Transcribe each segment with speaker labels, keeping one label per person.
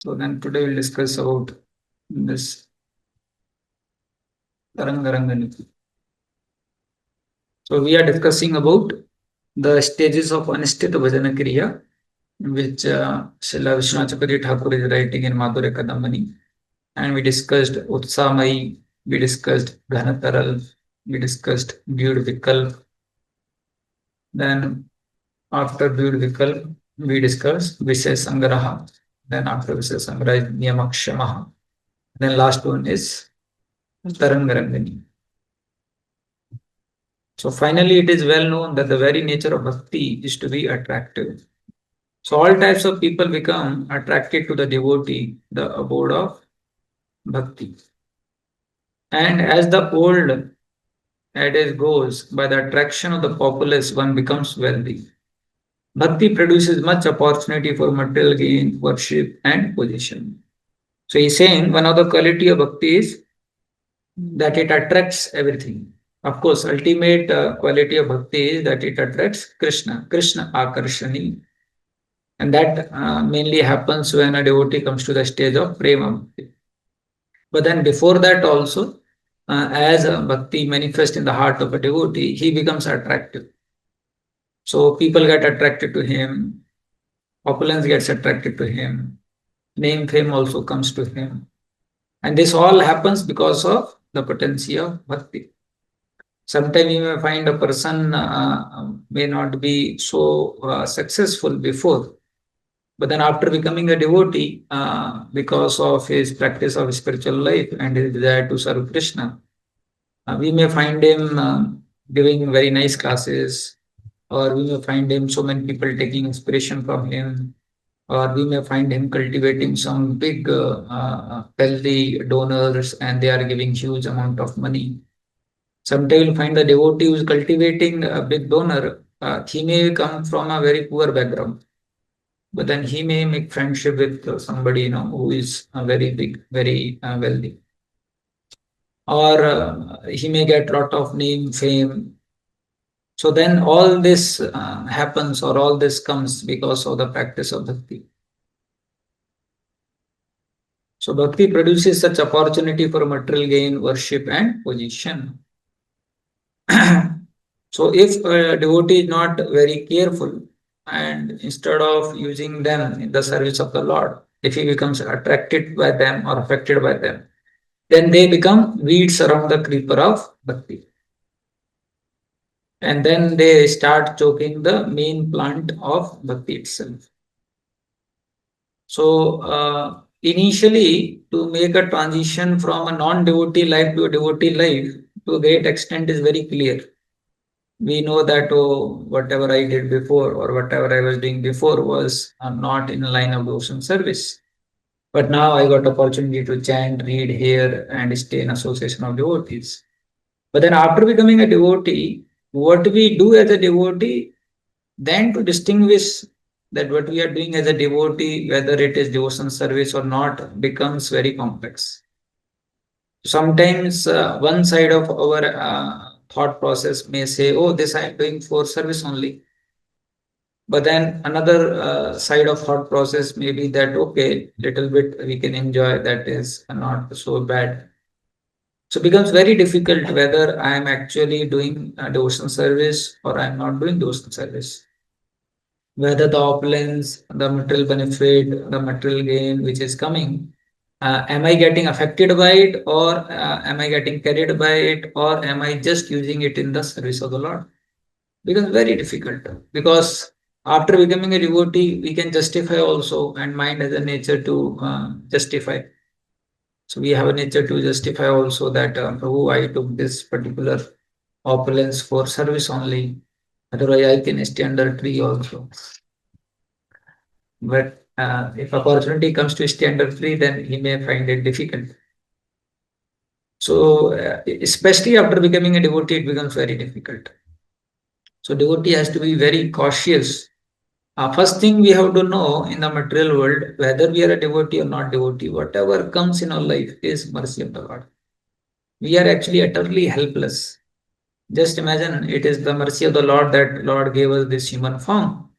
Speaker 1: So then today we'll discuss about this Tarangaranganiti. So we are discussing about the stages of Anisthita Bhajan Kriya, which Srila Vishwanath Chakravarti Thakur is writing in Madhurya Kadambani. And we discussed Utsamai, we discussed Dhanataral, we discussed Vyud Vikalp. Then after Vyud Vikalp, we discussed Vishay Sangraha. Then after Vishay Sangraha is Niyamakshamaha. Then last one is Tarangarangani. So finally, it is well known that the very nature of bhakti is to be attractive. So all types of people become attracted to the devotee, the abode of bhakti. And as the old adage goes, by the attraction of the populace, one becomes wealthy. Bhakti produces much opportunity for material gain, worship, and position. So he's saying one of the quality of bhakti is that it attracts everything. Of course, ultimate quality of bhakti is that it attracts Krishna, Krishna Akarshani. And that mainly happens when a devotee comes to the stage of prema bhakti. But then before that also, as bhakti manifests in the heart of a devotee, he becomes attractive. So people get attracted to him, opulence gets attracted to him, name, fame also comes to him. And this all happens because of the potency of bhakti. Sometimes you may find a person may not be so successful before, but then after becoming a devotee, because of his practice of spiritual life and his desire to serve Krishna, we may find him giving very nice classes, or we may find him so many people taking inspiration from him, or we may find him cultivating some big wealthy donors and they are giving huge amount of money. Sometimes you'll find the devotee who is cultivating a big donor, he may come from a very poor background, but then he may make friendship with somebody who is very big, very wealthy, or he may get lot of name, fame. So then all this happens, or all this comes because of the practice of bhakti. So bhakti produces such opportunity for material gain, worship, and position. So if a devotee is not very careful, and instead of using them in the service of the Lord, if he becomes attracted by them or affected by them, then they become weeds around the creeper of bhakti. And then they start choking the main plant of bhakti itself. So initially, to make a transition from a non-devotee life to a devotee life, to a great extent is very clear. We know that whatever I did before or whatever I was doing before was not in line of devotion service. But now I got opportunity to chant, read, hear, and stay in association of devotees. But then after becoming a devotee, what we do as a devotee, then to distinguish that what we are doing as a devotee, whether it is devotion service or not, becomes very complex. Sometimes one side of our thought process may say, oh, this I am doing for service only. But then another side of thought process may be that, okay, little bit we can enjoy, that is not so bad. So it becomes very difficult whether I am actually doing devotion service or I am not doing devotion service. Whether the opulence, the material benefit, the material gain which is coming, am I getting affected by it, or am I getting carried by it, or am I just using it in the service of the Lord? Becomes very difficult, because after becoming a devotee, we can justify also, and mind has a nature to justify. So we have a nature to justify also that, Prabhu, I took this particular opulence for service only. Otherwise, I can stay under tree also. But if opportunity comes to stay under tree, then he may find it difficult. So, especially after becoming a devotee, it becomes very difficult. So, devotee has to be very cautious. First thing we have to know in the material world, whether we are a devotee or not devotee, whatever comes in our life is mercy of the Lord. We are actually utterly helpless. Just imagine, it is the mercy of the Lord that Lord gave us this human form.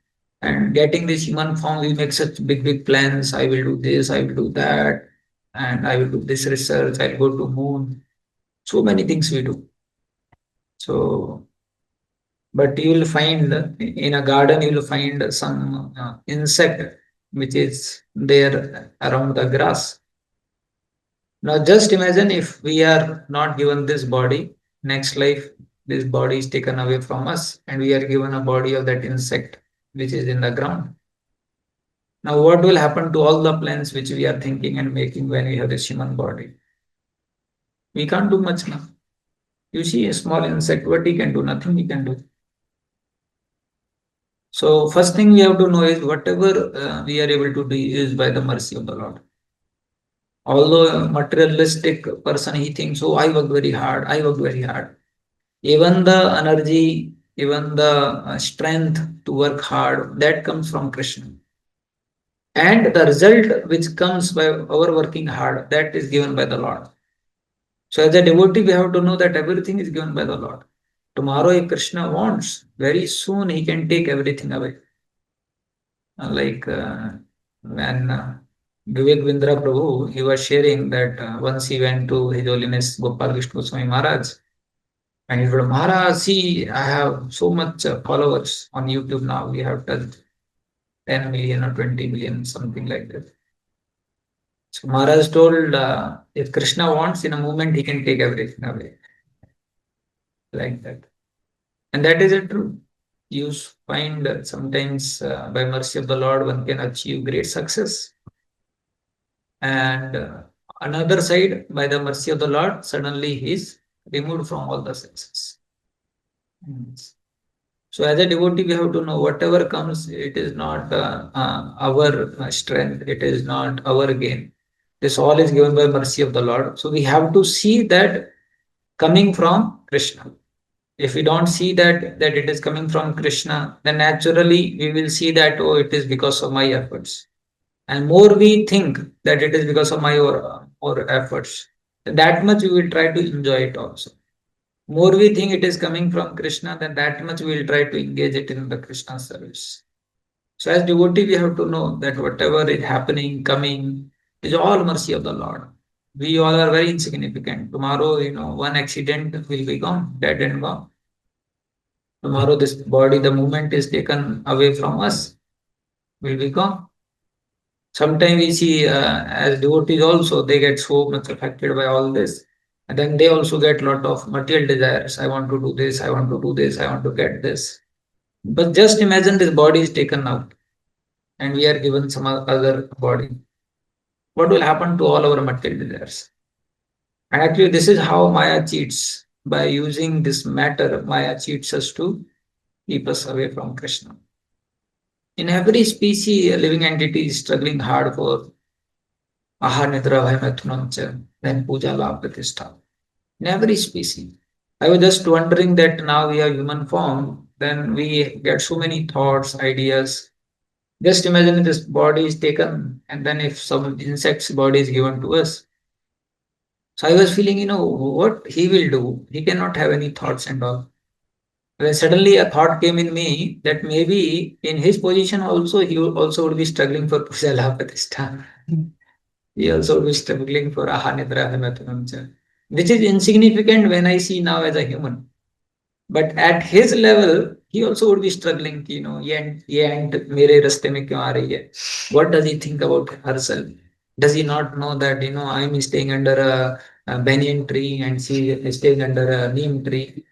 Speaker 1: And getting this human form, we make such big plans. I will do this, I will do that, and I will do this research, I'll go to moon. So many things we do. So, but you will find in a garden, you will find some insect which is there around the grass. Now, just imagine if we are not given this body, next life, this body is taken away from us, and we are given a body of that insect which is in the ground. Now, what will happen to all the plans which we are thinking and making when we have this human body? We can't do much now. You see a small insect, what he can do? Nothing he can do. So, first thing we have to know is whatever we are able to do is by the mercy of the Lord. Although a materialistic person, he thinks, oh, I worked very hard, I worked very hard. Even the energy, even the strength to work hard, that comes from Krishna. And the result which comes by our working hard, that is given by the Lord. So as a devotee, we have to know that everything is given by the Lord. Tomorrow, if Krishna wants, very soon he can take everything away. Like when Vivek Vindra Prabhu, he was sharing that once he went to His Holiness Gopal Vishnu Swami Maharaj, and he told Maharaj, see, I have so much followers on YouTube now. We have touched 10 million or 20 million, something like that. So Maharaj told, if Krishna wants, in a moment he can take everything away, like that. And that is a true. You find that sometimes by mercy of the Lord, one can achieve great success. And another side, by the mercy of the Lord, suddenly he is removed from all the senses. So as a devotee, we have to know whatever comes, it is not our strength, it is not our gain. This all is given by mercy of the Lord. So we have to see that coming from Krishna. If we don't see that it is coming from Krishna, then naturally we will see that, oh, it is because of my efforts. And more we think that it is because of my or efforts, that much we will try to enjoy it also. More we think it is coming from Krishna, then that much we will try to engage it in the Krishna service. So as devotee, we have to know that whatever is happening, coming, is all mercy of the Lord. We all are very insignificant. Tomorrow, one accident will be gone, dead and gone. Tomorrow, this body, the moment is taken away from us, will be gone. Sometimes we see as devotees also, they get so much affected by all this. And then they also get a lot of material desires. I want to do this, I want to do this, I want to get this. But just imagine this body is taken out and we are given some other body. What will happen to all our material desires? And actually, this is how Maya cheats. By using this matter, Maya cheats us to keep us away from Krishna. In every species, a living entity is struggling hard for Aha Nidra Bhayamatunam then Puja La Pratishtha. In every species. I was just wondering that now we have human form, then we get so many thoughts, ideas. Just imagine if this body is taken and then if some insect's body is given to us. So I was feeling, what he will do. He cannot have any thoughts and all. When suddenly a thought came in me that maybe in his position also, he also would be struggling for Puja La Pratishtha. He also would be struggling for Aha Nidra Hamatunam, which is insignificant when I see now as a human. But at his level, he also would be struggling, ये ant मेरे रास्ते में क्यों आ रही है? What does he think about herself? Does he not know that, I am staying under a banyan tree and she is staying under a neem tree?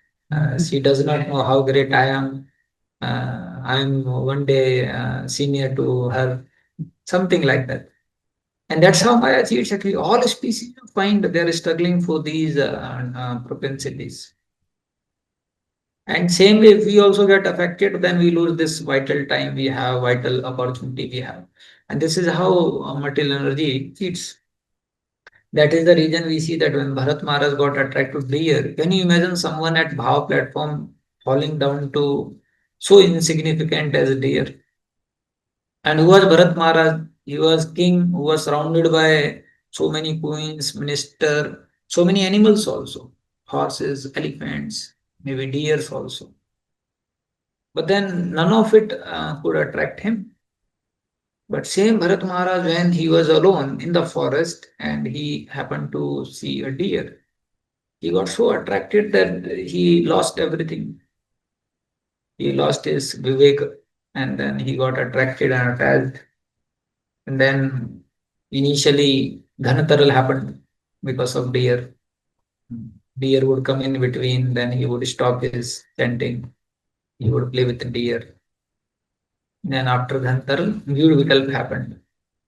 Speaker 1: She does not know how great I am. I am one day senior to her, something like that. And that's how Maya cheats actually. All species you find they are struggling for these propensities. And same way, if we also get affected, then we lose this vital time we have, vital opportunity we have. And this is how material energy cheats. That is the reason we see that when Bharat Maharaj got attracted to deer, can you imagine someone at Bhav platform falling down to so insignificant as a deer? And who was Bharat Maharaj? He was king who was surrounded by so many queens, minister, so many animals also, horses, elephants, maybe deers also. But then none of it could attract him. But same Bharat Maharaj, when he was alone in the forest and he happened to see a deer, he got so attracted that he lost everything. He lost his vivek, and then he got attracted and attached. And then initially Dhanataral happened because of deer. Deer would come in between, then he would stop his chanting. He would play with the deer. Then after Dhanataral, Vyud Vikalp happened.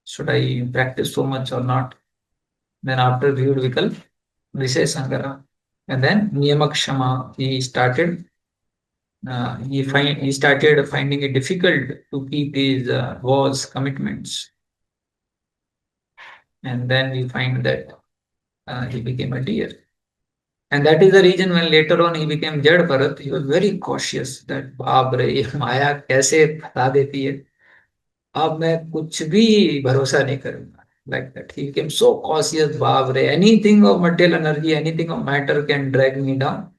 Speaker 1: Should I practice so much or not? Then after Vyud Vikalp, Visay Sangara. And then Niyamak Shama, he started finding it difficult to keep his vows, commitments. And then we find that he became a deer. And that is the reason when later on he became Jad Bharat, he was very cautious that बाप रे ये माया कैसे फंसा देती है, अब मैं कुछ भी भरोसा नहीं करूंगा. Like that, he became so cautious. बाप रे, anything of material energy, anything of matter can drag me down.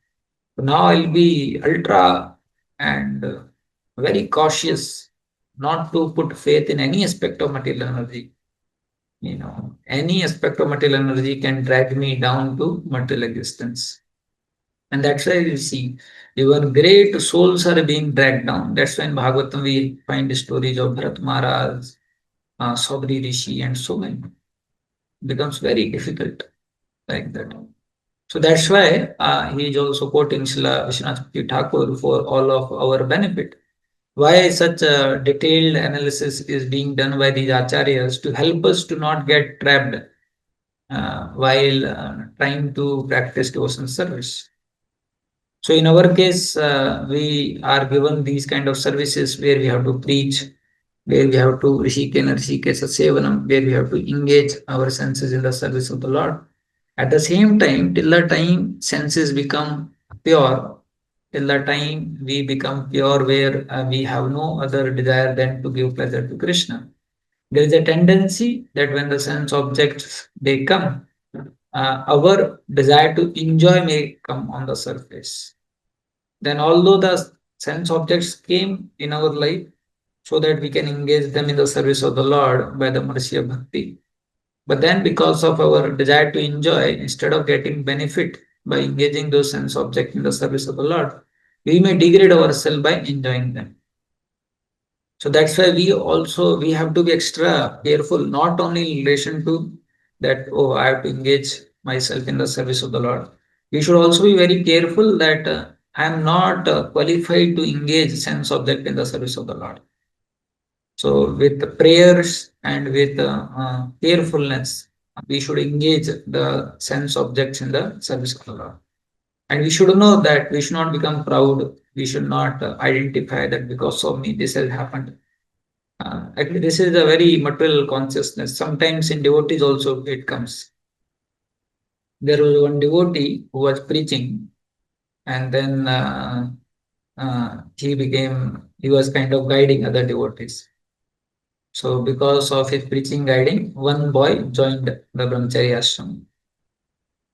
Speaker 1: So now I'll be ultra and very cautious not to put faith in any aspect of material energy. Any aspect of material energy can drag me down to material existence. And that's why you see, even great souls are being dragged down. That's why in Bhagavatam we find the stories of Bharat Maharaj, Sabri Rishi, and so many. It becomes very difficult like that. So that's why he is also quoting Srila Vishwanath Thakur for all of our benefit. Why such a detailed analysis is being done by these acharyas to help us to not get trapped while trying to practice devotional service. So in our case, we are given these kind of services where we have to preach, where we have to Rishikena Rishikesa Sevanam, where we have to engage our senses in the service of the Lord. At the same time, till the time senses become pure, till the time we become pure, where we have no other desire than to give pleasure to Krishna. There is a tendency that when the sense objects they come, our desire to enjoy may come on the surface. Then although the sense objects came in our life so that we can engage them in the service of the Lord by the mercy of bhakti. But then because of our desire to enjoy, instead of getting benefit by engaging those sense objects in the service of the Lord, we may degrade ourselves by enjoying them. So that's why we have to be extra careful, not only in relation to that, oh, I have to engage myself in the service of the Lord. We should also be very careful that I am not qualified to engage sense object in the service of the Lord. So with prayers and with carefulness, we should engage the sense objects in the service of the Lord. And we should know that we should not become proud. We should not identify that because of me this has happened. Actually, this is a very material consciousness. Sometimes in devotees also it comes. There was one devotee who was preaching, and then he was kind of guiding other devotees. So because of his preaching guiding, one boy joined the brahmachari ashram,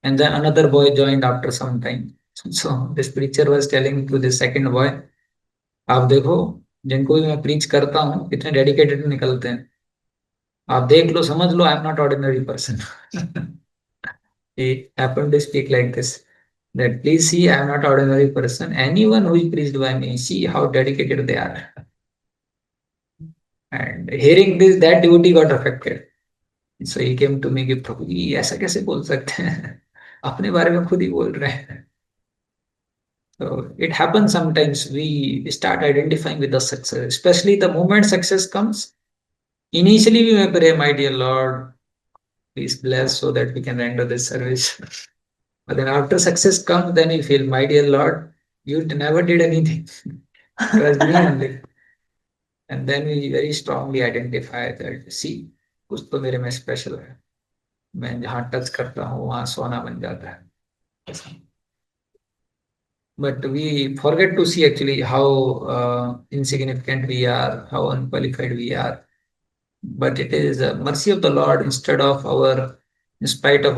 Speaker 1: and then another boy joined after some time. So this preacher was telling to the second boy, आप देखो जिनको भी मैं preach करता हूँ कितने dedicated निकलते हैं, आप देख लो, समझ लो, I am not ordinary person. He happened to speak like this, that please see, I am not ordinary person. Anyone who is preached by me, see how dedicated they are. And hearing this, that devotee got affected. So he came to me कि प्रभु जी ऐसा कैसे बोल सकते हैं, अपने बारे में खुद ही बोल रहे हैं. So it happens sometimes we start identifying with the success, especially the moment success comes. Initially we may pray, my dear Lord, please bless so that we can render this service. But then after success comes, then you feel, my dear Lord, you never did anything. It was me only. And then we very strongly identify that, see, कुछ तो मेरे में special है, मैं जहाँ touch करता हूँ वहाँ सोना बन जाता है. But we forget to see actually how insignificant we are, how unqualified we are. But it is a mercy of the Lord. In spite of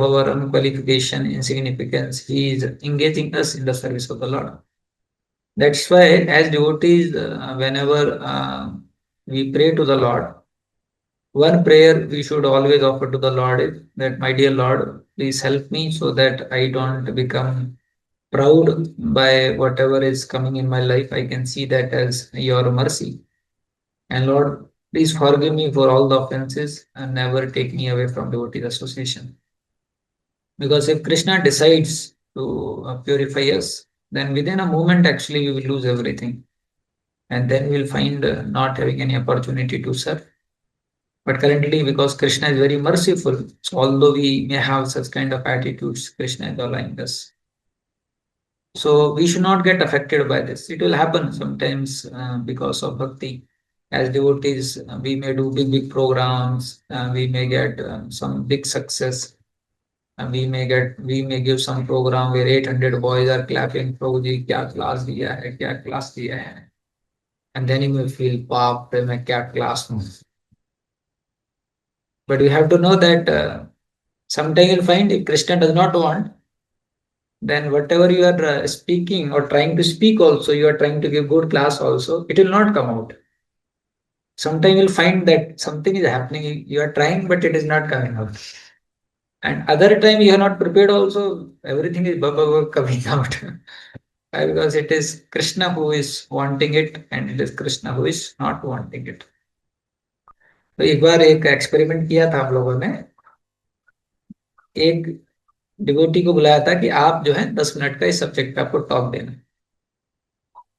Speaker 1: our unqualification, insignificance, He is engaging us in the service of the Lord. That's why, as devotees, whenever we pray to the Lord, one prayer we should always offer to the Lord is that, my dear Lord, please help me so that I don't become proud by whatever is coming in my life. I can see that as your mercy. And Lord, please forgive me for all the offenses and never take me away from devotees association. Because if Krishna decides to purify us, then within a moment, actually, we will lose everything. And then we'll find not having any opportunity to serve. But currently, because Krishna is very merciful, so although we may have such kind of attitudes, Krishna is allowing us. So we should not get affected by this. It will happen sometimes because of bhakti. As devotees, we may do big programs, we may get some big success, and we may give some program where 800 boys are clapping, Prabhuji, kya class diya hai, kya class diya hai. And then you may feel, Pap, मैं क्या class हूँ. But you have to know that sometime you'll find if Krishna does not want, then whatever you are speaking or trying to speak also, you are trying to give good class also, it will not come out. Sometime you'll find that something is happening, you are trying, but it is not coming out. And other time you are not prepared also, everything is coming out. Why? Because it is Krishna who is wanting it and it is Krishna who is not wanting it. तो एक बार एक experiment किया था हम लोगों ने. एक devotee को बुलाया था कि आप जो है 10 मिनट का इस सब्जेक्ट पे आपको टॉक देना.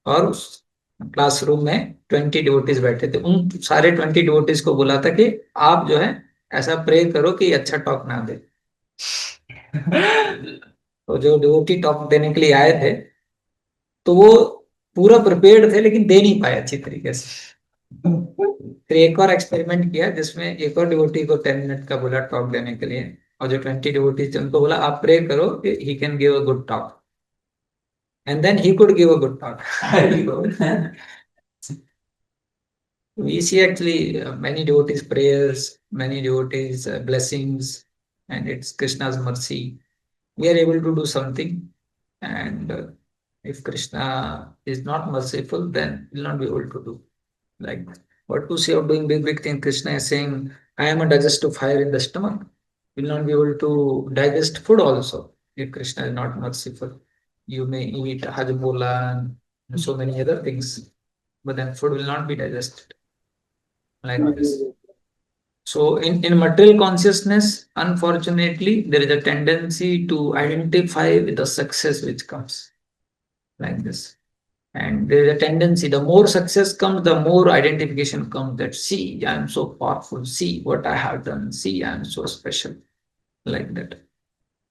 Speaker 1: और उस क्लासरूम में 20 डिवोटीज बैठे थे. उन सारे 20 डिवोटीज को बोला था कि आप जो है ऐसा प्रे करो कि अच्छा टॉक ना दे. तो जो डिवोटी टॉक देने के लिए आए थे, तो वो पूरा प्रिपेयर्ड थे लेकिन दे नहीं पाए अच्छी तरीके से. फिर एक और एक्सपेरिमेंट किया जिसमें एक और डिवोटी को 10 मिनट का बोला टॉक देने के लिए, और जो 20 डिवोटीज थे उनको बोला आप प्रे करो कि he can give a good talk. And then he could give a good talk. We see actually many devotees' prayers, many devotees' blessings, and it's Krishna's mercy. We are able to do something, and if Krishna is not merciful, then we'll not be able to do. Like what to say of doing big things? Krishna is saying, "I am a digestive fire in the stomach." We'll not be able to digest food also if Krishna is not merciful. You may eat hajmola and so many other things, but then food will not be digested like this. So in material consciousness, unfortunately, there is a tendency to identify with the success which comes like this. And there is a tendency, the more success comes, the more identification comes that, see, I am so powerful, see what I have done, see, I am so special, like that.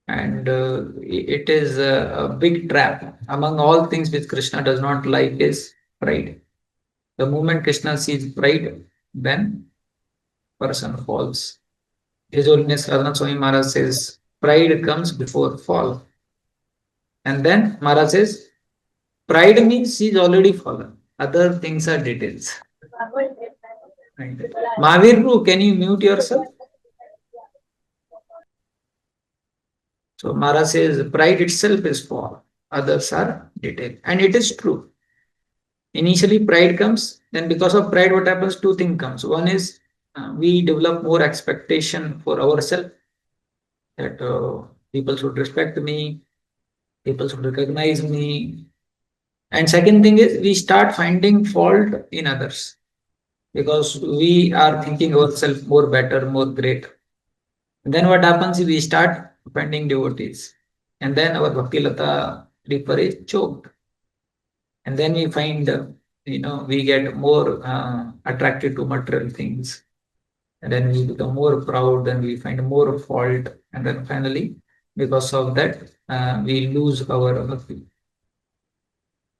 Speaker 1: And it is a big trap. Among all things which Krishna does not like is pride. The moment Krishna sees pride, then person falls. His Holiness Radhanath Swami Maharaj says, pride comes before fall. And then Maharaj says, pride means he's already fallen. Other things are details. Right. Mahavir Guru, can you mute yourself? So Maharaj says, pride itself is fall. Others are detail. And it is true. Initially, pride comes. Then because of pride, what happens? Two things comes. One is we develop more expectation for ourselves that people should respect me, people should recognize me. And second thing is we start finding fault in others because we are thinking ourselves more better, more great. And then what happens is we start offending devotees. And then our Bhakti Lata reaper is choked. And then we find, we get more attracted to material things. And then we become more proud, then we find more fault. And then finally, because of that, we lose our bhakti.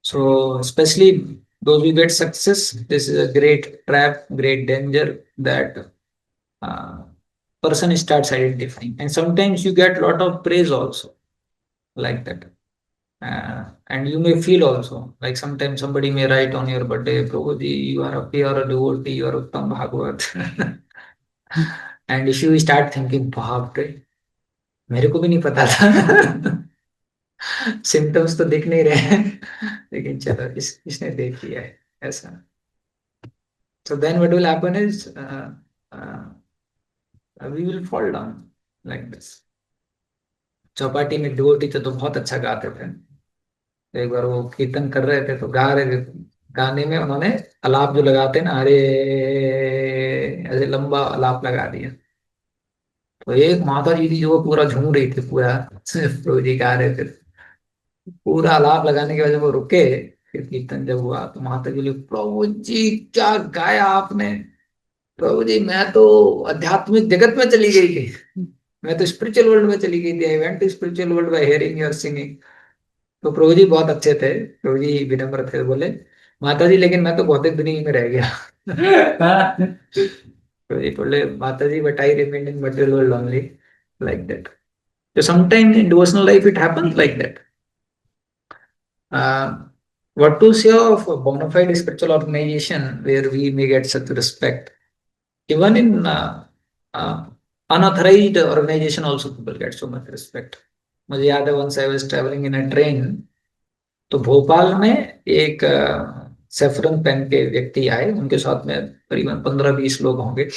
Speaker 1: So especially those who get success, this is a great trap, great danger that person starts identifying. And sometimes you get a lot of praise also like that. And you may feel also, like sometimes somebody may write on your birthday, Prabhuji, you are a pure devotee, you are Uttam Bhagavad. And if you start thinking, बाप रे, मेरे को भी नहीं पता था. Symptoms तो दिख नहीं रहे हैं. लेकिन चलो इसने देख लिया है ऐसा. So then what will happen is uh, we will fall down like this. Chowpatty में डिवोटी थे तो बहुत अच्छा गाते थे. तो एक बार वो कीर्तन कर रहे थे तो गा रहे थे. गाने में उन्होंने अलाप जो लगाते हैं ना, अरे ऐसे लंबा अलाप लगा दिया. तो एक माता जी थी जो वो पूरा झूम रही थी पूरा. प्रभु जी गा रहे थे. पूरा अलाप लगाने की वजह से वो रुके. फिर कीर्तन जब हुआ तो माता जी बोली, प्रभु जी क्या गाया आपने. प्रभु जी मैं तो आध्यात्मिक जगत में चली गई थी. मैं तो स्पिरिचुअल वर्ल्ड में चली गई थी. I went to spiritual world by hearing your singing. तो प्रभु जी बहुत अच्छे थे. प्रभु जी विनम्र थे. बोले, माता जी लेकिन मैं तो भौतिक दुनिया में रह गया. प्रभु जी बोले, Mata ji but I remain in material world only. Like that. So sometimes in devotional life it happens like that. Uh, what to say of a bona fide spiritual organization where we may get such respect? Even in unauthorized organization also people get so much respect. मुझे याद है once I was traveling in a train. तो भोपाल में एक saffron पहन के व्यक्ति आए. उनके साथ में करीबन 15-20 लोग होंगे.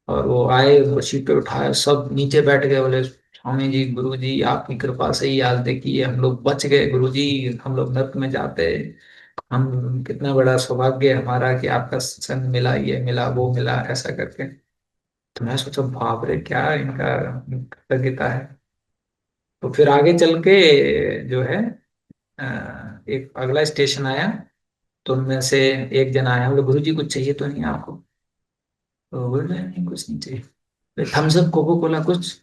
Speaker 1: और वो आए, कुर्सी पे उठाया, सब नीचे बैठ गए. बोले, स्वामी जी, गुरु जी, आपकी कृपा से ही आज देखिए हम लोग बच गए. गुरु जी, हम लोग नर्क में जाते. हम कितना बड़ा सौभाग्य है हमारा कि आपका संग मिला, ये मिला, वो मिला, ऐसा करके. तो मैं सोचा, बाप रे, क्या इनका कृतज्ञता है. तो फिर आगे चल के जो है एक अगला स्टेशन आया. तो उनमें से एक जन आया. बोले, गुरु जी कुछ चाहिए तो नहीं आपको. तो बोल रहे, नहीं कुछ नहीं चाहिए. थम्स अप, कोको कोला कुछ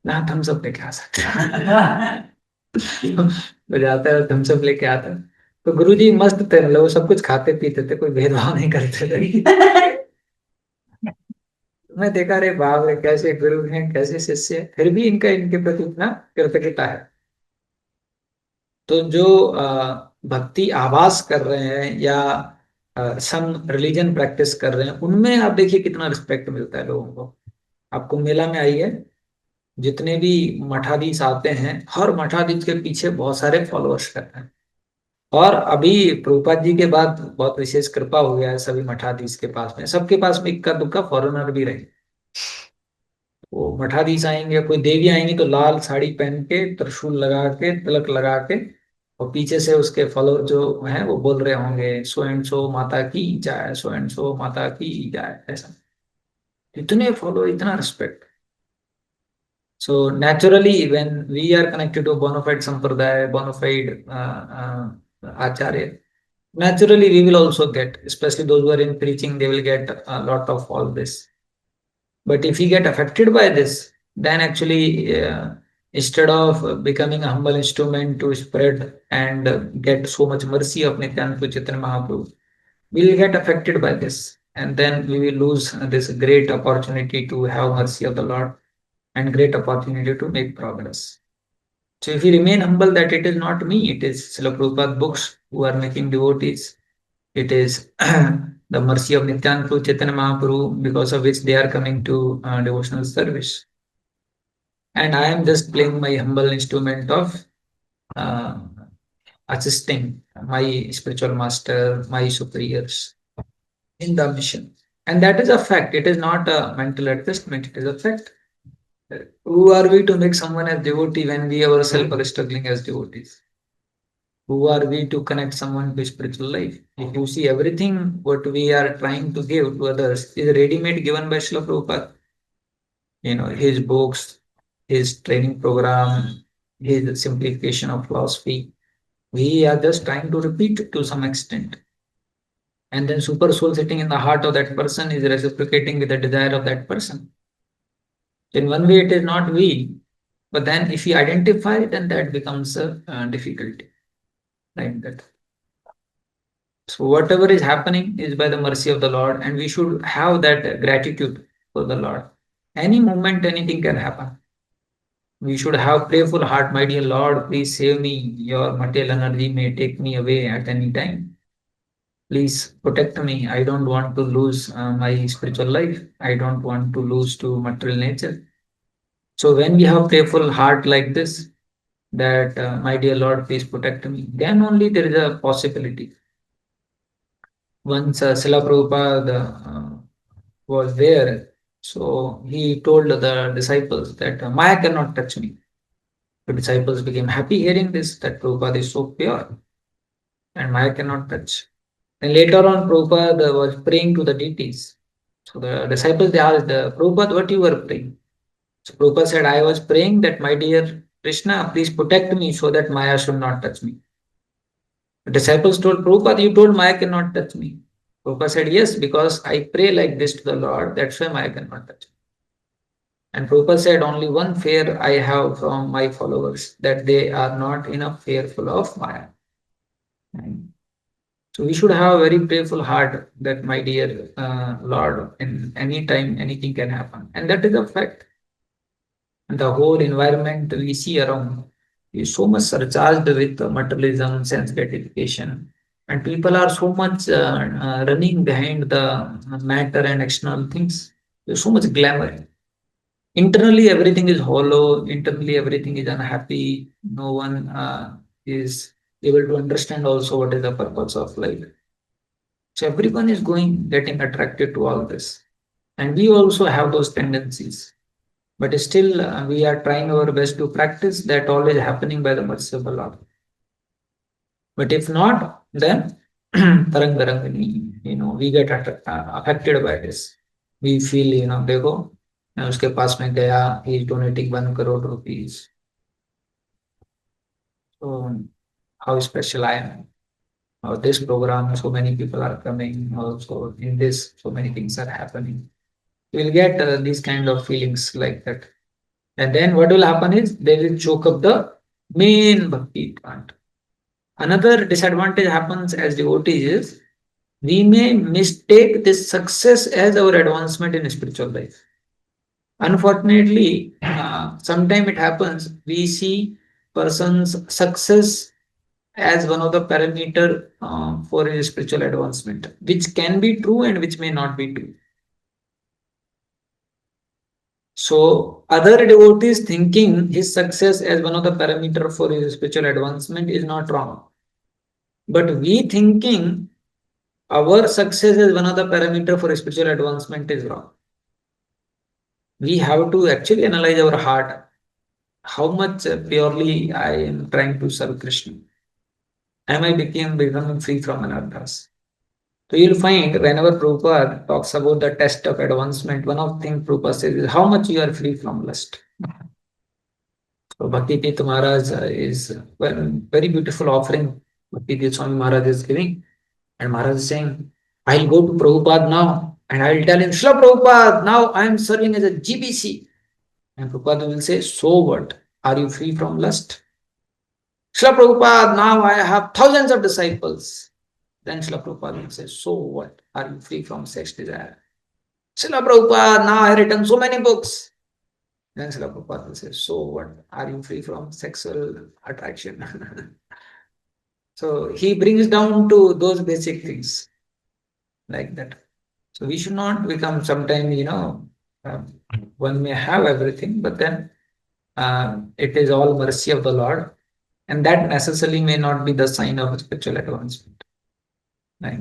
Speaker 1: ना. थम्स अप लेके आ सकते हैं. तो जाता है, थम्स अप लेके आता है. तो गुरुजी मस्त थे. मतलब वो सब कुछ खाते पीते थे, कोई भेदभाव नहीं करते थे. मैं देखा, रे बाप रे, कैसे गुरु हैं, कैसे शिष्य हैं, फिर भी इनका इनके प्रति इतना कृतज्ञता है. तो जो भक्ति आभास कर रहे हैं या सम रिलीजन प्रैक्टिस कर रहे हैं, उनमें आप देखिए कितना रिस्पेक्ट मिलता है लोगों को. आपको मेला में आइए, जितने भी मठाधीश आते हैं, हर मठाधीश के पीछे बहुत सारे फॉलोअर्स करते हैं. और अभी प्रभुपाद जी के बाद बहुत विशेष कृपा हो गया है सभी मठाधीश के पास में. सबके पास में इक्का दुक्का फॉरेनर भी रहे. वो मठाधीश आएंगे, कोई देवी आएंगी तो लाल साड़ी पहन के, त्रिशूल लगा के, तिलक लगा के, और पीछे से उसके फॉलोअर जो हैं वो बोल रहे होंगे, सो एंड सो माता की जय, सो एंड सो माता की जय, ऐसा. इतने फॉलो, इतना respect. So naturally, when we are connected to bona fide sampradaya, bona fide acharya, naturally we will also get, especially those who are in preaching, they will get a lot of all this. But if we get affected by this, then actually, instead of becoming a humble instrument to spread and get so much mercy of Nityananda Chaitanya Mahaprabhu, we will get affected by this. And then we will lose this great opportunity to have mercy of the Lord and great opportunity to make progress. So if we remain humble that it is not me, it is Srila Prabhupada books who are making devotees. It is the mercy of Nityananda Prabhu Chaitanya Mahaprabhu, because of which they are coming to devotional service. And I am just playing my humble instrument of uh, assisting my spiritual master, my superiors in the mission. And that is a fact. It is not a mental adjustment, it is a fact. Who are we to make someone as devotee when we ourselves are struggling as devotees? Who are we to connect someone to spiritual life? If you see, everything what we are trying to give to others is ready-made given by Srila Prabhupada. His books, his training program, his simplification of philosophy. We are just trying to repeat to some extent. And then super soul sitting in the heart of that person is reciprocating with the desire of that person. In one way, it is not we, but then if we identify, then that becomes a difficulty. Like that. So whatever is happening is by the mercy of the Lord, and we should have that gratitude for the Lord. Any moment, anything can happen. We should have playful heart, my dear Lord, please save me. Your material energy may take me away at any time. Please protect me. I don't want to lose my spiritual life. I don't want to lose to material nature. So when we have playful heart like this, that, my dear Lord, please protect me, then only there is a possibility. Once Srila Prabhupada was there, so he told the disciples that Maya cannot touch me. The disciples became happy hearing this, that Prabhupada is so pure and Maya cannot touch. And later on, Prabhupada was praying to the deities. So the disciples, they asked, Prabhupada, what you were praying? So Prabhupada said, I was praying that my dear Krishna, please protect me so that Maya should not touch me. The disciples told Prabhupada, you told Maya cannot touch me. Prabhupada said, yes, because I pray like this to the Lord, that's why Maya cannot touch me. And Prabhupada said, only one fear I have from my followers, that they are not enough fearful of Maya. So we should have a very prayerful heart that, my dear Lord, in any time anything can happen. And that is a fact. And the whole environment we see around is so much surcharged with materialism, sense gratification. And people are so much running behind the matter and external things. There's so much glamour. Internally, everything is hollow. Internally, everything is unhappy. No one is able to understand also what is the purpose of life. So everyone is getting attracted to all this. And we also have those tendencies. But still, we are trying our best to practice that always happening by the mercy of Allah. But if not, then Tarangarangani, we get affected by this. We feel, देखो मैं उसके पास में गया, he is donating 1 crore rupees. So how special I am. Or this program, so many people are coming. Also in this, so many things are happening. You will get these kind of feelings like that. And then what will happen is they will choke up the main bhakti plant. Another disadvantage happens as devotees is we may mistake this success as our advancement in spiritual life. Unfortunately, sometimes it happens we see person's success as one of the parameter for his spiritual advancement, which can be true and which may not be true. So other devotees thinking his success as one of the parameter for his spiritual advancement is not wrong. But we thinking our success is one of the parameter for spiritual advancement is wrong. We have to actually analyze our heart. How much purely I am trying to serve Krishna? Am I becoming free from anarthas? So you'll find whenever Prabhupada talks about the test of advancement, one of the things Prabhupada says is how much you are free from lust. So Bhakti Tirtha Maharaj is very beautiful offering Bhakti Tirtha Swami Maharaj is giving. And Maharaj is saying, I'll go to Prabhupada now and I'll tell him, Srila Prabhupada, now I am serving as a GBC. And Prabhupada will say, so what? Are you free from lust? Srila Prabhupada, now I have thousands of disciples. Then Srila Prabhupada will say, so what? Are you free from sex desire? Srila Prabhupada, now I have written so many books. Then Srila Prabhupada will say, so what? Are you free from sexual attraction? So he brings down to those basic things like that. So we should not become sometimes, one may have everything, but then it is all mercy of the Lord. And that necessarily may not be the sign of spiritual advancement. Right?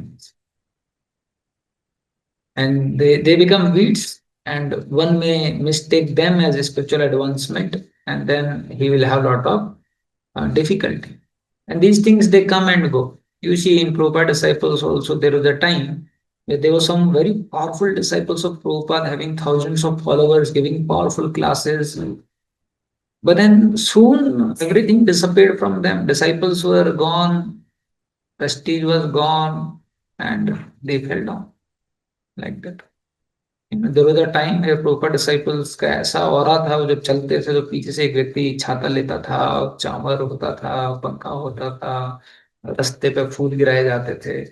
Speaker 1: And they become weeds, and one may mistake them as a spiritual advancement, and then he will have a lot of difficulty. And these things, they come and go. You see, in Prabhupada disciples also, there was a time where there were some very powerful disciples of Prabhupada having thousands of followers, giving powerful classes. But then soon everything disappeared from them. Disciples were gone, prestige was gone, and they fell down like that. There was a time where Prabhupada disciples का ऐसा औरा था, वो जब चलते थे तो पीछे से एक व्यक्ति छाता लेता था, चामर होता था, पंखा होता था, रास्ते पे फूल गिराए जाते थे.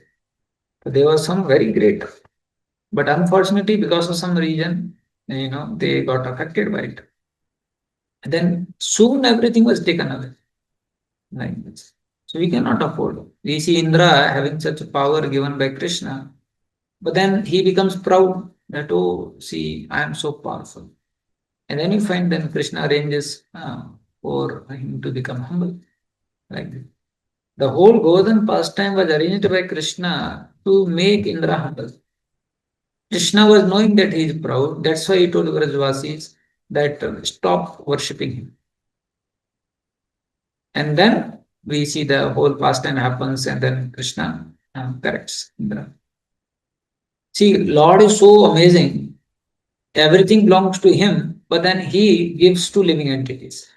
Speaker 1: So they were some very great, but unfortunately because of some reason, they got affected by it. And then soon everything was taken away like this. So we cannot afford. We see Indra having such a power given by Krishna, but then he becomes proud that, oh, see, I am so powerful. And then you find then Krishna arranges for him to become humble. Like this. The whole Godhan pastime was arranged by Krishna to make Indra humble. Krishna was knowing that he is proud. That's why he told Vrajvasis that stop worshipping him. And then we see the whole pastime happens, and then Krishna corrects Indra. See, Lord is so amazing. Everything belongs to him, but then he gives to living entities.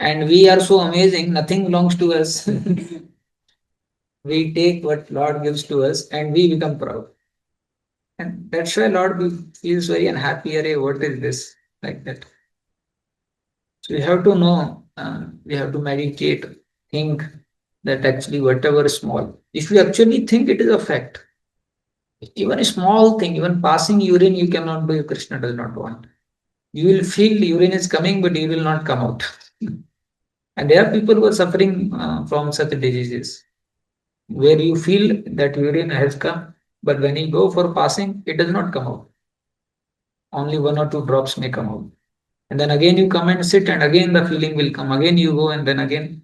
Speaker 1: And we are so amazing, nothing belongs to us. We take what Lord gives to us and we become proud. And that's why Lord feels very unhappy. Array, what is this? Like that. So we have to know, we have to meditate, think that actually whatever small, if you actually think it is a fact, even a small thing, even passing urine, you cannot do if Krishna does not want. You will feel urine is coming, but you will not come out. And there are people who are suffering from such diseases where you feel that urine has come, but when you go for passing, it does not come out. Only one or two drops may come out. And then again you come and sit, and again the feeling will come. Again you go, and then again.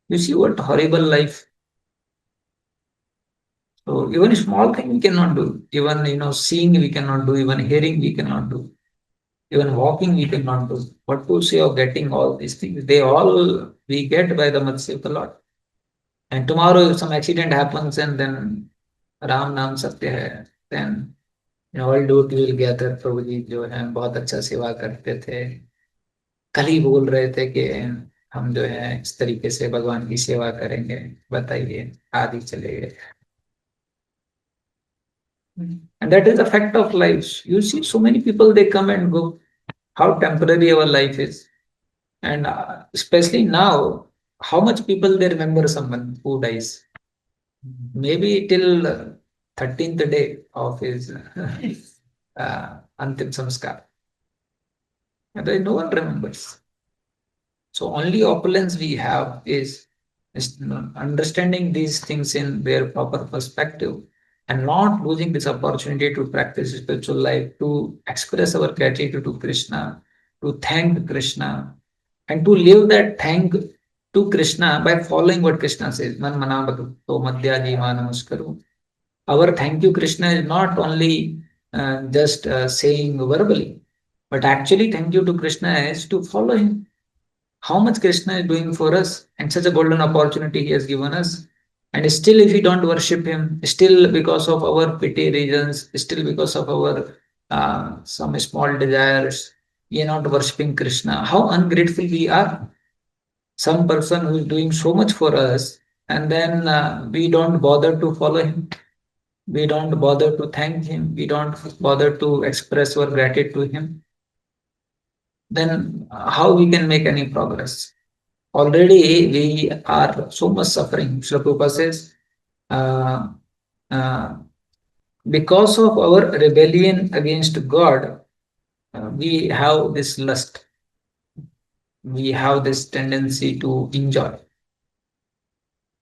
Speaker 1: You see what horrible life. So even a small thing we cannot do. Even seeing we cannot do. Even hearing we cannot do. Even walking we cannot do. What to say of getting all these things? They all we get by the mercy of the Lord. And tomorrow if some accident happens and then Ram Naam Satya hai, then all duty will gather Prabhu ji जो है बहुत अच्छा सेवा करते थे. कल ही बोल रहे थे कि हम जो है इस तरीके से भगवान की सेवा करेंगे. बताइए आदि चले गए. And that is the fact of life. You see so many people, they come and go. How temporary our life is. And especially now, how much people they remember someone who dies. Maybe till 13th day of his Antim Samskar. And then no one remembers. So only opulence we have is understanding these things in their proper perspective and not losing this opportunity to practice spiritual life, to express our gratitude to Krishna, to thank Krishna, and to live that thank to Krishna by following what Krishna says. Man mana bhakto madhyaji namaskaru. Our thank you, Krishna, is not only just saying verbally, but actually thank you to Krishna is to follow him. How much Krishna is doing for us, and such a golden opportunity he has given us. And still, if we don't worship him, still because of our petty reasons, still because of our some small desires, we are not worshipping Krishna. How ungrateful we are. Some person who is doing so much for us, and then we don't bother to follow him. We don't bother to thank him. We don't bother to express our gratitude to him. Then how we can make any progress? Already we are so much suffering. Srila Prabhupada says, uh, uh, because of our rebellion against God, we have this lust. We have this tendency to enjoy.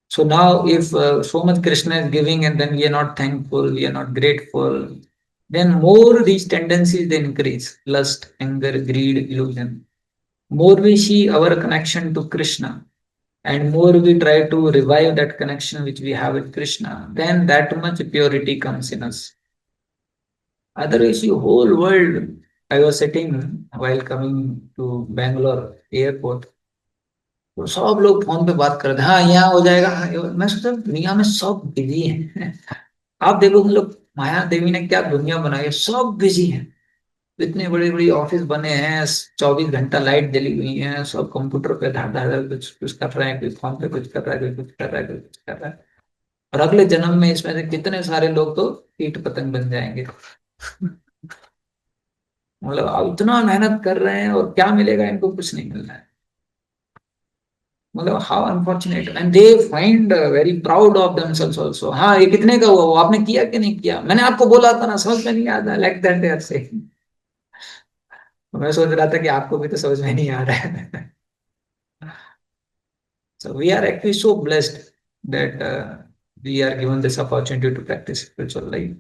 Speaker 1: So now, if so much Krishna is giving and then we are not thankful, we are not grateful, then more these tendencies they increase: lust, anger, greed, illusion. More we see our connection to Krishna, and more we try to revive that connection which we have with Krishna, then that much purity comes in us. Otherwise, your whole world. I was sitting while coming to Bangalore airport. तो सब लोग phone पे बात कर रहे थे, हाँ यहाँ हो जाएगा, हाँ, मैं सोचा दुनिया में सब बिजी है. आप देखो मतलब माया देवी ने क्या दुनिया बनाई है, सब बिजी है. इतने बड़े बड़े ऑफिस बने हैं, 24 घंटा लाइट जली हुई है, सब कंप्यूटर पे धार धार कुछ कुछ कर रहे हैं, कोई फोन पे कुछ कर रहा है, कोई कुछ कर रहा है, कोई कुछ कर रहा है. और अगले जन्म में इसमें से कितने सारे लोग तो कीट पतंग बन जाएंगे. मतलब अब इतना मेहनत कर रहे हैं और क्या मिलेगा इनको, कुछ नहीं मिल रहा है. मतलब how unfortunate, and they find very proud of themselves also. हाँ ये कितने का हुआ, वो आपने किया कि नहीं किया, मैंने आपको बोला था ना, समझ में नहीं आता. Like that they are saying. मैं सोच रहा था कि आपको भी तो समझ में नहीं आ रहा है. So we are actually so blessed that we are given this opportunity to practice spiritual life.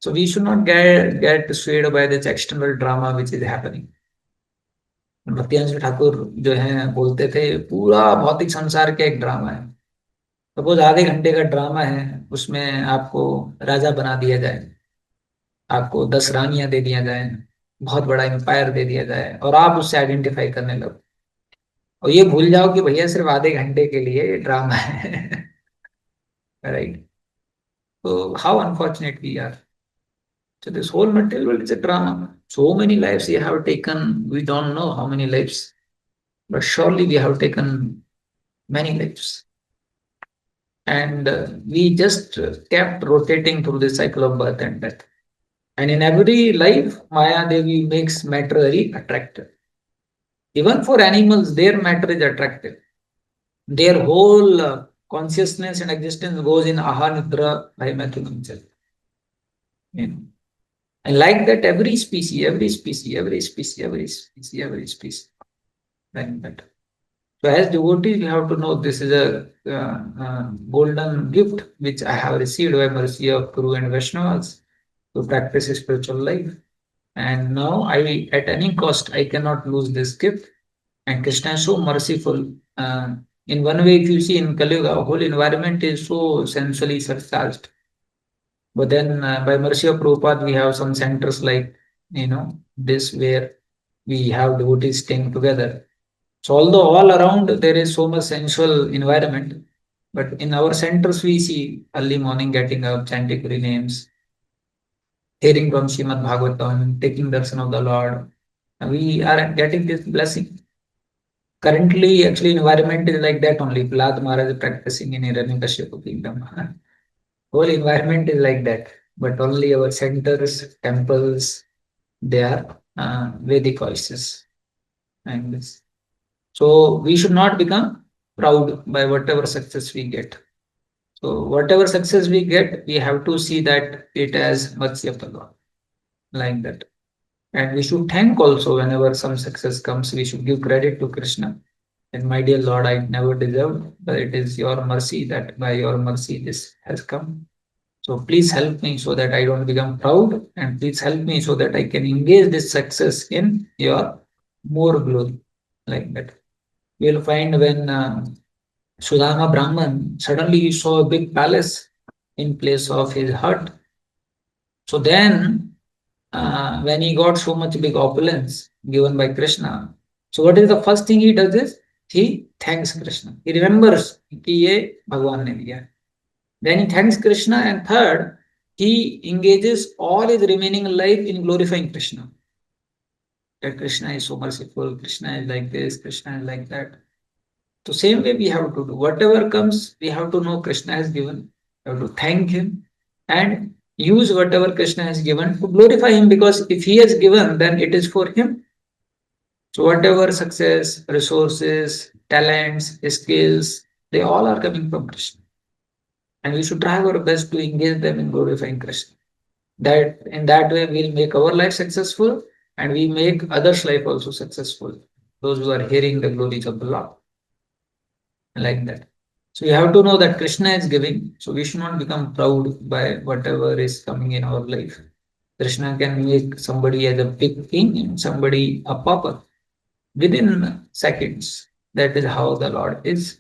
Speaker 1: So we should not get swayed by this external drama which is happening. Bhaktinath Thakur जो है बोलते थे पूरा भौतिक संसार का एक ड्रामा है। सपोज आधे घंटे का ड्रामा है, उसमें आपको राजा बना दिया जाए, आपको 10 रानियां दे दिया जाए, बहुत बड़ा एम्पायर दे दिया जाए, और आप उससे आइडेंटिफाई करने लगो और ये भूल जाओ कि भैया सिर्फ आधे घंटे के लिए ये ड्रामा है। राइट। तो how unfortunate we are. So this whole material world is a drama. So many lives we have taken, we don't know how many lives, but surely we have taken many lives. And we just kept rotating through the cycle of birth and death. And in every life, Maya Devi makes matter very attractive. Even for animals, their matter is attractive. Their whole consciousness and existence goes in aha nidra by Mathunamchal. And like that, every species, every species, every species, every species, every species, like that. So as devotees, we have to know this is a golden gift which I have received by mercy of Guru and Vaishnavas to practice a spiritual life. And now at any cost, I cannot lose this gift. And Krishna is so merciful. In one way, if you see in Kali Yuga, whole environment is so sensually surcharged. But then, by mercy of Prabhupada, we have some centers like, this where we have devotees staying together. So, although all around there is so much sensual environment, but in our centers we see early morning getting up, chanting Guru names, hearing from Srimad Bhagavatam, taking darshan of the Lord. And we are getting this blessing. Currently, actually, environment is like that only. Prahlad Maharaj is practicing in Hiranyakashipu kingdom. Whole environment is like that, but only our centers, temples, they are Vedic voices. And this. So we should not become proud by whatever success we get. So whatever success we get, we have to see that it as mercy of the Lord, like that. And we should thank also whenever some success comes, we should give credit to Krishna. And my dear Lord, I never deserved, but it is your mercy that by your mercy this has come. So please help me so that I don't become proud, and please help me so that I can engage this success in your more glory, like that. We'll find when Sudama Brahman suddenly he saw a big palace in place of his hut. So then, when he got so much big opulence given by Krishna, so what is the first thing he does is he thanks Krishna. He remembers कि ये भगवान ने दिया. Then he thanks Krishna, and third, he engages all his remaining life in glorifying Krishna. That Krishna is so merciful, Krishna is like this, Krishna is like that. So same way we have to do. Whatever comes, we have to know Krishna has given. We have to thank him and use whatever Krishna has given to glorify him, because if he has given, then it is for him. So whatever success, resources, talents, skills, they all are coming from Krishna. And we should try our best to engage them in glorifying Krishna. That in that way we'll make our life successful, and we make others' life also successful. Those who are hearing the glories of the Lord, like that. So you have to know that Krishna is giving. So we should not become proud by whatever is coming in our life. Krishna can make somebody as a big king and somebody a pauper within seconds. That is how the Lord is.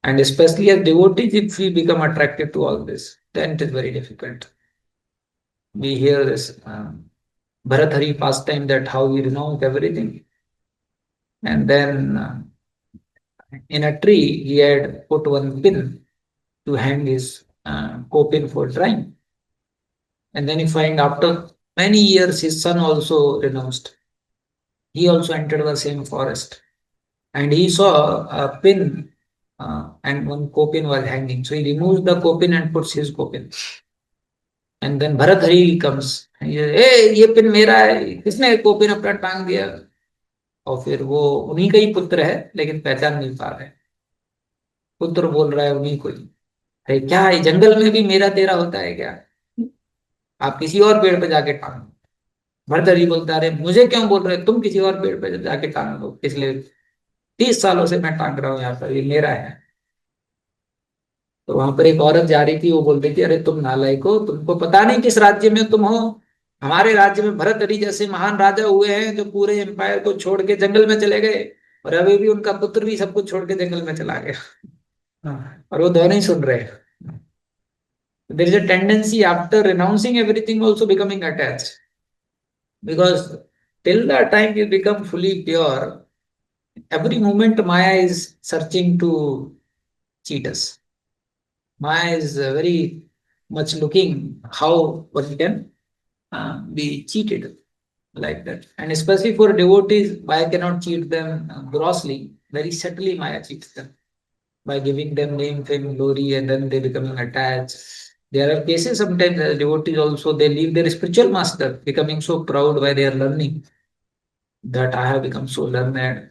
Speaker 1: And especially as devotees, if we become attracted to all this, then it is very difficult. We hear this Bharat pastime, that how he renounced everything. And then in a tree, he had put one pin to hang his co-pin for drying. And then he find after many years, his son also renounced. He also entered the same forest. And he saw a pin and one co-pin was hanging. So he removes the co-pin and puts his co-pin. And then Bharat comes. ए ये pin मेरा है, किसने कोपिन अपना टांग दिया? और फिर वो उन्हीं का ही पुत्र है, लेकिन पहचान नहीं पा रहे. पुत्र बोल रहा है उन्हीं को ही. अरे क्या है, जंगल में भी मेरा तेरा होता है क्या? आप किसी और पेड़ पे जाके टांग. भरतरी बोलता है मुझे क्यों बोल रहे, तुम किसी और पेड़ पे जाके टांग दो, इसलिए 30 सालों से मैं टांग रहा हूँ यहाँ पर, ये मेरा है. तो वहां पर एक औरत जा रही थी, वो बोल रही थी अरे तुम नालायक हो, तुमको पता नहीं किस राज्य में तुम हो, हमारे राज्य में भरत हरि जैसे महान राजा हुए हैं जो पूरे एम्पायर को छोड़ के जंगल में चले गए, और अभी भी उनका पुत्र भी सब कुछ छोड़ के जंगल में चला गया। हाँ, और वो दोनों ही सुन रहे हैं। There is a tendency after renouncing everything also becoming attached, because till the time you become fully pure, every moment Maya is searching to cheat us. Maya is very much looking how one can be cheated like that. And especially for devotees, Maya cannot cheat them grossly. Very subtly, Maya cheats them by giving them name, fame, glory, and then they becoming attached. There are cases sometimes devotees also they leave their spiritual master, becoming so proud by their learning that I have become so learned.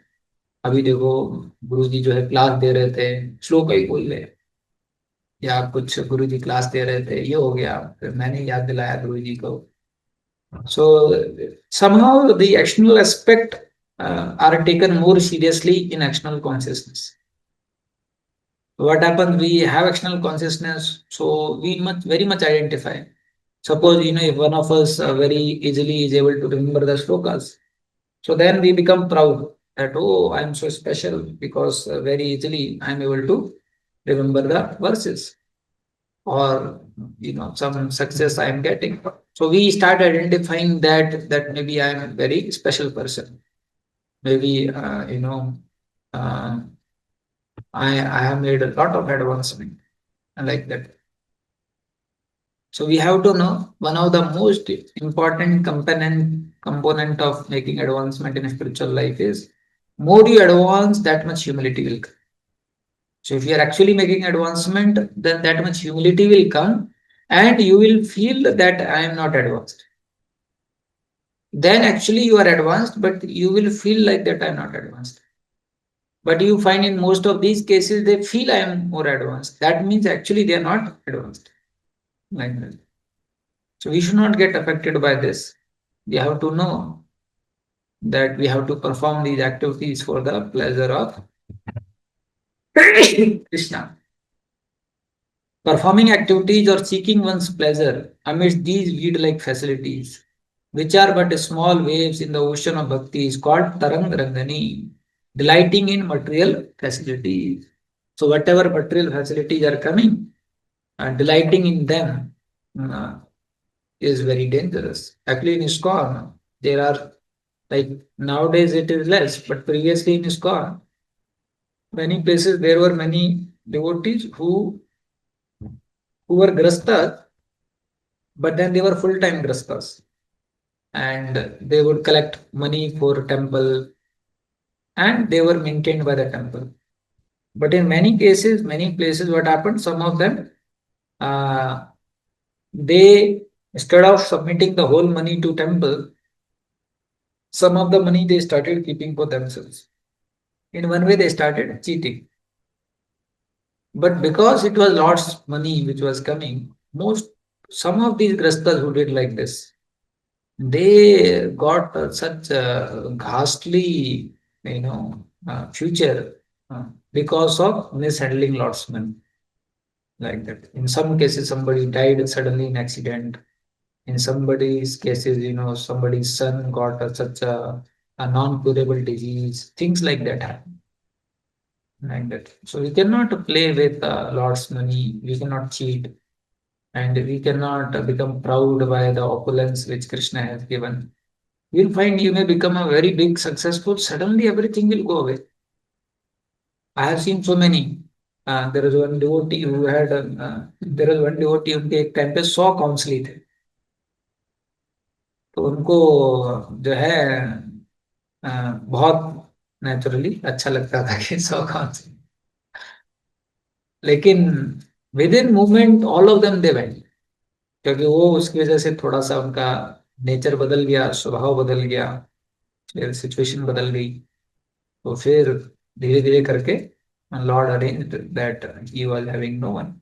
Speaker 1: अभी देखो गुरु जी जो है class दे रहे थे, श्लोक ही बोल रहे, या कुछ गुरु जी क्लास दे रहे थे, ये हो गया, फिर मैंने याद दिलाया गुरु जी को. So somehow the actional aspect are taken more seriously in actional consciousness. What happens? We have actional consciousness, so we must very much identify. Suppose if one of us very easily is able to remember the slokas, so then we become proud that oh, I am so special because very easily I am able to remember the verses, or some success I am getting. So we start identifying that maybe I am a very special person. Maybe uh, I have made a lot of advancement like that. So we have to know one of the most important component of making advancement in spiritual life is more you advance, that much humility will come. So if you are actually making advancement, then that much humility will come, and you will feel that I am not advanced. Then actually you are advanced, but you will feel like that I am not advanced. But you find in most of these cases they feel I am more advanced. That means actually they are not advanced. Like that. So we should not get affected by this. We have to know that we have to perform these activities for the pleasure of Krishna. Performing activities or seeking one's pleasure amidst these weed-like facilities, which are but small waves in the ocean of bhakti, is called Tarang Rangani, delighting in material facilities. So whatever material facilities are coming, delighting in them uh, is very dangerous. Actually, in ISKCON, there are, like, nowadays it is less, but previously in ISKCON, many places there were many devotees who were grastas, but then they were full-time grastas, and they would collect money for temple, and they were maintained by the temple. But in many cases, many places, what happened? Some of them, uh, they, instead of submitting the whole money to temple, some of the money they started keeping for themselves. In one way, they started cheating. But because it was Lord's money which was coming, some of these grastas who did like this, they got such a ghastly, future because of mishandling Lord's money like that. In some cases, somebody died suddenly in accident. In somebody's cases, somebody's son got such a non-curable disease. Things like that happen. Like that. So we cannot play with Lord's money. We cannot cheat, and we cannot become proud by the opulence which Krishna has given. You'll find you may become a very big successful. Suddenly, everything will go away. I have seen so many. There is one devotee who had. There is one devotee उनके एक time पे 100 counsellee थे. तो उनको जो है बहुत naturally अच्छा लगता था कि 100 काउंसली. लेकिन with in movement all of them they went, क्योंकि वो उसकी वजह से थोड़ा सा उनका नेचर बदल गया, स्वभाव बदल गया, फिर सिचुएशन बदल गई. तो फिर धीरे धीरे करके Lord arranged that he was having no one.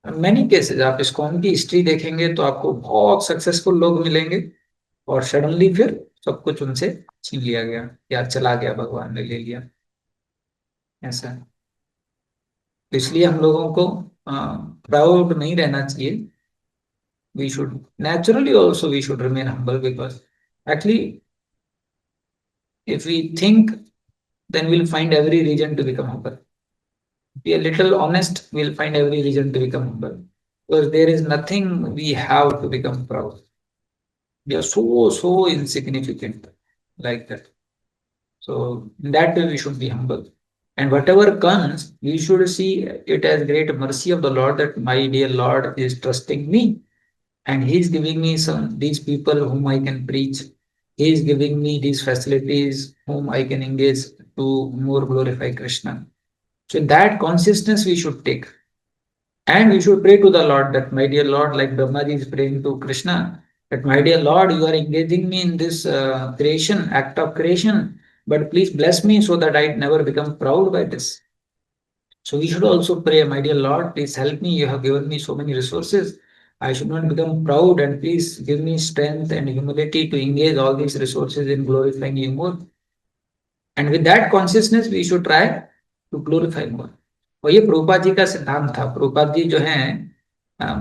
Speaker 1: Many cases आप इस्कॉन की हिस्ट्री देखेंगे तो आपको बहुत सक्सेसफुल लोग मिलेंगे, और सडनली फिर सब कुछ उनसे छीन लिया गया या चला गया, भगवान ने ले लिया. ऐसा है. तो इसलिए हम लोगों को प्राउड नहीं रहना चाहिए. we should naturally also we should remain humble, because actually if we think, then we'll find every reason to become humble. Be a little honest, we'll find every reason to become humble. Because there is nothing we have to become proud. We are so insignificant like that. So in that way we should be humble. And whatever comes, we should see it as great mercy of the Lord, that my dear Lord is trusting me, and He is giving me some these people whom I can preach. He is giving me these facilities whom I can engage to more glorify Krishna. So in that consciousness we should take. And we should pray to the Lord that, my dear Lord, like Brahmaji is praying to Krishna, that, my dear Lord, you are engaging me in this creation, act of creation, but please bless me so that I never become proud by this. So we should also pray, my dear Lord, please help me. You have given me so many resources. I should not become proud, and please give me strength and humility to engage all these resources in glorifying you more. And with that consciousness we should try to glorify more. और ये प्रभुपाद जी का सिद्धांत था. प्रभुपाद जी जो हैं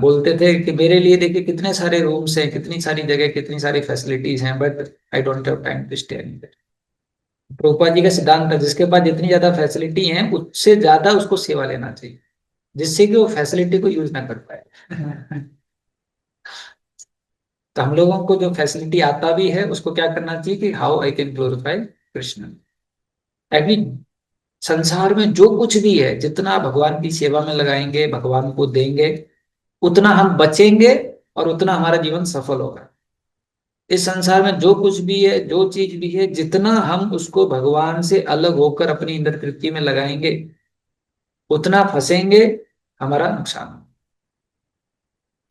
Speaker 1: बोलते थे कि मेरे लिए देखिए कितने सारे रूम्स हैं, कितनी सारी जगह, कितनी सारी फैसिलिटीज हैं, but I don't have time to stay anywhere. Prabhupada ji का सिद्धांत था, जिसके पास जितनी ज्यादा फैसिलिटी है उससे ज्यादा उसको सेवा लेना चाहिए, जिससे कि वो फैसिलिटी को यूज ना कर पाए. तो हम लोगों को जो फैसिलिटी आता भी है उसको क्या करना चाहिए कि how I can glorify Krishna. अभी संसार में जो कुछ भी है, जितना भगवान की सेवा में लगाएंगे, भगवान को देंगे, उतना हम बचेंगे और उतना हमारा जीवन सफल होगा. इस संसार में जो कुछ भी है, जो चीज भी है, जितना हम उसको भगवान से अलग होकर अपनी इंद्र तृप्ति में लगाएंगे, उतना फंसेंगे, हमारा नुकसान होगा.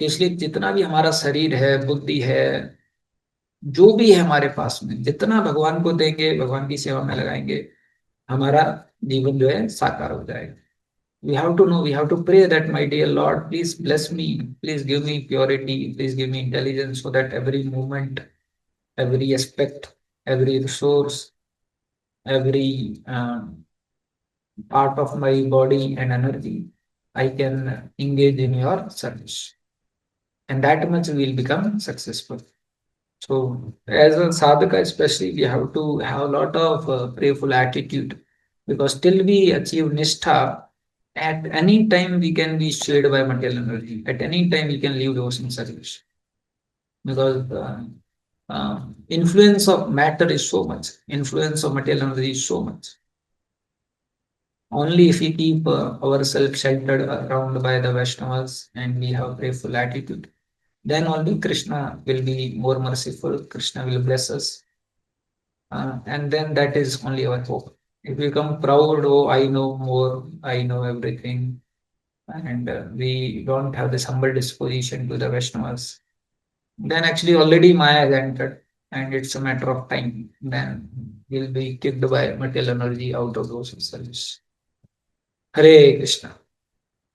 Speaker 1: इसलिए जितना भी हमारा शरीर है, बुद्धि है, जो भी है हमारे पास में, जितना भगवान को देंगे, भगवान की सेवा में लगाएंगे, हमारा जीवन जो है साकार हो जाएगा. We have to know, we have to pray that, my dear Lord, please bless me, please give me purity, please give me intelligence, so that every moment, every aspect, every resource, every part of my body and energy, I can engage in your service, and that much will become successful. So as a sadhaka especially, we have to have a lot of prayerful attitude, because till we achieve nishtha, at any time we can be swayed by material energy. At any time we can leave those in service, because the influence of matter is so much, influence of material energy is so much. Only if we keep ourselves sheltered around by the Vaishnavas and we have prayerful attitude, then only Krishna will be more merciful, Krishna will bless us, and then that is only our hope. If we become proud, oh, I know more, I know everything, and we don't have this humble disposition to the Vaishnavas, then actually already Maya has entered, and it's a matter of time. Then we'll be kicked by material energy out of those service. Hare Krishna.